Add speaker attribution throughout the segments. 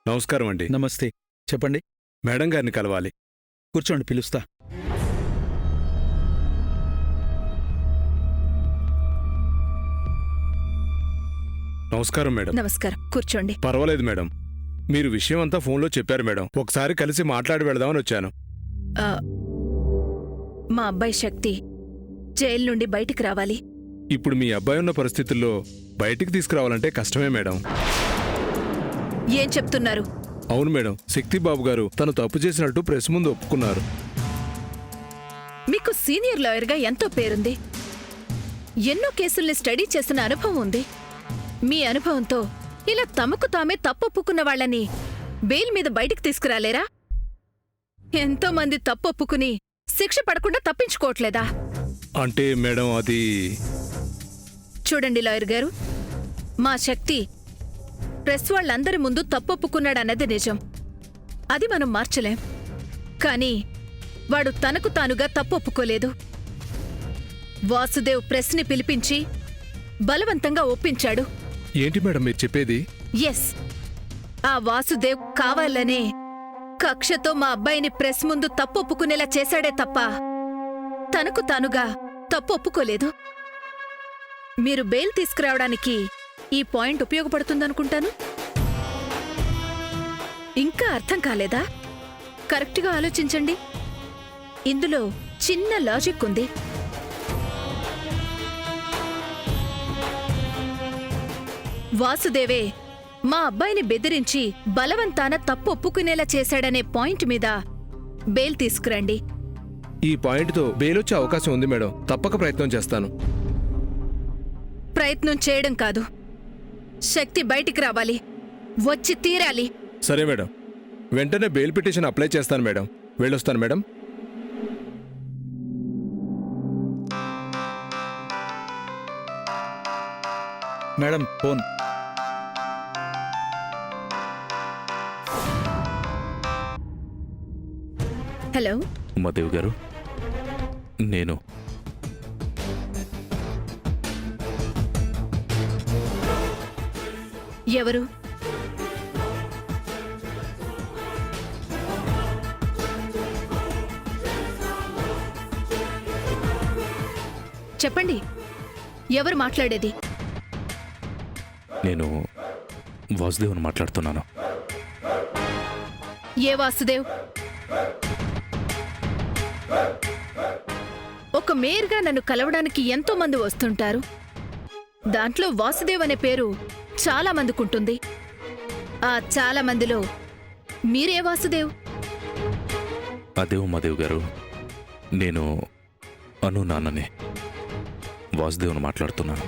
Speaker 1: నమస్కారం అండి.
Speaker 2: నమస్తే. చెప్పండి.
Speaker 1: మేడం గారిని కలవాలి.
Speaker 2: కూర్చోండి, పిలుస్తా.
Speaker 1: నమస్కారం మేడం.
Speaker 3: నమస్కారం, కూర్చోండి.
Speaker 1: పర్వాలేదు మేడం. మీరు విషయం అంతా ఫోన్లో చెప్పారు మేడం. ఒకసారి కలిసి మాట్లాడి వెళదామని వచ్చాను.
Speaker 3: ఆ, మా అబ్బాయి శక్తి జైలు నుండి బయటికి రావాలి.
Speaker 1: ఇప్పుడు మీ అబ్బాయి ఉన్న పరిస్థితుల్లో బయటికి తీసుకురావాలంటే కష్టమే మేడం.
Speaker 3: ఏం చెప్తున్నారు?
Speaker 1: అవును మేడం, శక్తి బాబు గారు తను తప్పు చేసినట్టు ప్రెస్ ముందు ఒప్పుకున్నారు.
Speaker 3: మీకు సీనియర్ లాయర్గా ఎంతో పేరుంది. ఎన్నో కేసుల్ని స్టడీ చేసిన అనుభవం ఉంది. మీ అనుభవంతో ఇలా తమకు తామే తప్పొప్పుకున్న వాళ్ళని బెయిల్ మీద బయటికి తీసుకురాలేరా? ఎంతో మంది తప్పొప్పుకుని శిక్ష పడకుండా తప్పించుకోవట్లేదా?
Speaker 1: అంటే మేడం అది...
Speaker 3: చూడండి లాయర్ గారు, మా శక్తి ప్రెస్ వాళ్ళందరి ముందు తప్పొప్పుకున్నాడన్నది నిజం. అది మనం మార్చలేం. కానీ వాడు తనకు తానుగా తప్పొప్పుకోలేదు. వాసుదేవ్ ప్రెస్ని పిలిపించి బలవంతంగా ఒప్పించాడు.
Speaker 1: ఏంటి మేడం మీరు చెప్పేది?
Speaker 3: ఎస్, ఆ వాసుదేవ్ కావాలనే కక్షతో మా అబ్బాయిని ప్రెస్ ముందు తప్పొప్పుకునేలా చేశాడే తప్ప తనకు తానుగా తప్పొప్పుకోలేదు. మీరు బెయిల్ తీసుకురావడానికి ఈ పాయింట్ ఉపయోగపడుతుందనుకుంటాను. ఇంకా అర్థం కాలేదా? కరెక్ట్గా ఆలోచించండి. ఇందులో చిన్న లాజిక్ ఉంది. వాసుదేవే మా అబ్బాయిని బెదిరించి బలవంతాన తప్పు ఒప్పుకునేలా చేశాడనే పాయింట్ మీద బెయిల్ తీసుకురండి.
Speaker 1: ఈ పాయింట్తో బెయిల్ వచ్చే అవకాశం ఉంది మేడం. తప్పక ప్రయత్నం చేస్తాను.
Speaker 3: ప్రయత్నం చేయడం కాదు, శక్తి బయటికి రావాలి, వచ్చి తీరాలి.
Speaker 1: సరే మేడం, వెంటనే బెయిల్ పిటిషన్ అప్లై చేస్తాను మేడం. వెళ్ళొస్తాను madam.
Speaker 2: Madam, phone.
Speaker 3: Hello
Speaker 4: Umadevi గారు, నేను
Speaker 3: ఎవరు? చెప్పండి, ఎవరు మాట్లాడేది?
Speaker 4: నేను వాసుదేవ్ని మాట్లాడుతున్నాను.
Speaker 3: ఏ వాసుదేవ్? ఒక మేయర్గా నన్ను కలవడానికి ఎంతో మంది వస్తుంటారు. దాంట్లో వాసుదేవ్ అనే పేరు చాలా మందికుంటుంది. ఆ చాలా మందిలో మీరే వాసుదేవ్?
Speaker 4: అదే ఉమాదేవి గారు, నేను అను నాన్ననే వాసుదేవ్ని మాట్లాడుతున్నాను.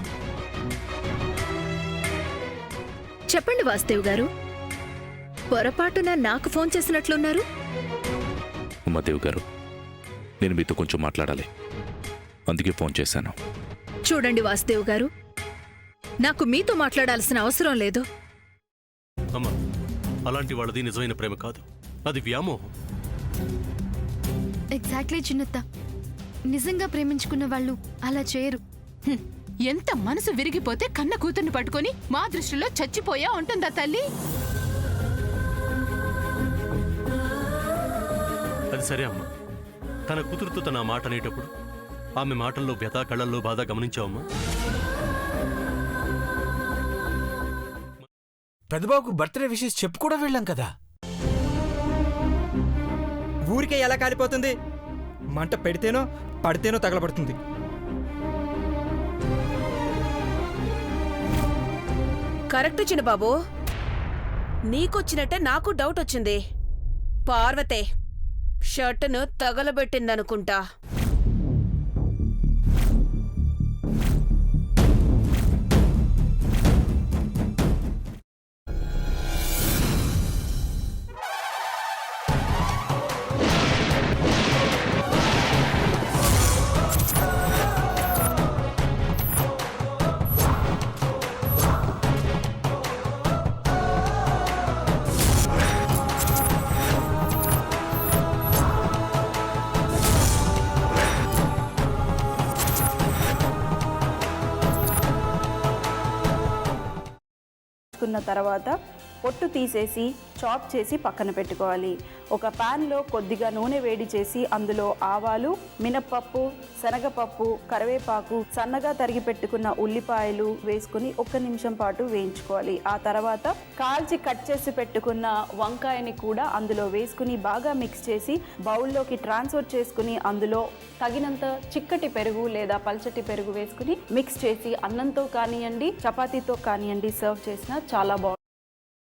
Speaker 3: చెప్పండి వాసుదేవ్ గారు, పొరపాటున నాకు ఫోన్ చేసినట్లున్నారు.
Speaker 4: ఉమాదేవి గారు, నేను మీతో కొంచెం మాట్లాడాలి, అందుకే ఫోన్ చేశాను.
Speaker 3: చూడండి వాసుదేవ్ గారు, నాకు మీతో మాట్లాడాల్సిన అవసరం లేదు.
Speaker 5: అమ్మా, అలాంటి వాళ్ళది నిజమైన ప్రేమ కాదు, అది వ్యామోహం.
Speaker 6: ఎగ్జాక్ట్లీ చిన్నత్త, నిజంగా ప్రేమించుకున్న వాళ్ళు అలా చేయరు.
Speaker 7: ఎంత మనసు విరిగిపోతే కన్న కూతుర్ని పట్టుకొని మా దృష్టిలో చచ్చిపోయా ఉంటుందా తల్లి?
Speaker 5: అది సరే అమ్మా, తన కూతురుతో తన మాట అనేటప్పుడు ఆమె మాటల్లో వ్యథ, కళ్ళల్లో బాధ గమనించావమ్మా?
Speaker 8: పెద్దబాబుకు బర్త్డే విషెస్ చెప్పు కూడా వెళ్ళాం కదా.
Speaker 9: ఊరికే ఎలా కాలిపోతుంది? మంట పెడితేనో పడితేనో తగలబడుతుంది.
Speaker 10: కరెక్ట్ చిన్నబాబు, నీకొచ్చినట్టే నాకు డౌట్ వచ్చింది. పార్వతే షర్టును తగలబెట్టిందనుకుంటా.
Speaker 11: తర్వాత పొట్టు తీసేసి చాప్ చేసి పక్కన పెట్టుకోవాలి. ఒక ప్యాన్లో కొద్దిగా నూనె వేడి చేసి అందులో ఆవాలు, మినప్పప్పు, శనగపప్పు, కరివేపాకు, సన్నగా తరిగి పెట్టుకున్న ఉల్లిపాయలు వేసుకుని 1 నిమిషం పాటు వేయించుకోవాలి. ఆ తర్వాత కాల్చి కట్ చేసి పెట్టుకున్న వంకాయని కూడా అందులో వేసుకుని బాగా మిక్స్ చేసి బౌల్లోకి ట్రాన్స్ఫర్ చేసుకుని అందులో తగినంత చిక్కటి పెరుగు లేదా పల్చటి పెరుగు వేసుకుని మిక్స్ చేసి అన్నంతో కానివ్వండి, చపాతీతో కానివ్వండి సర్వ్ చేసినా చాలా బాగుంటుంది.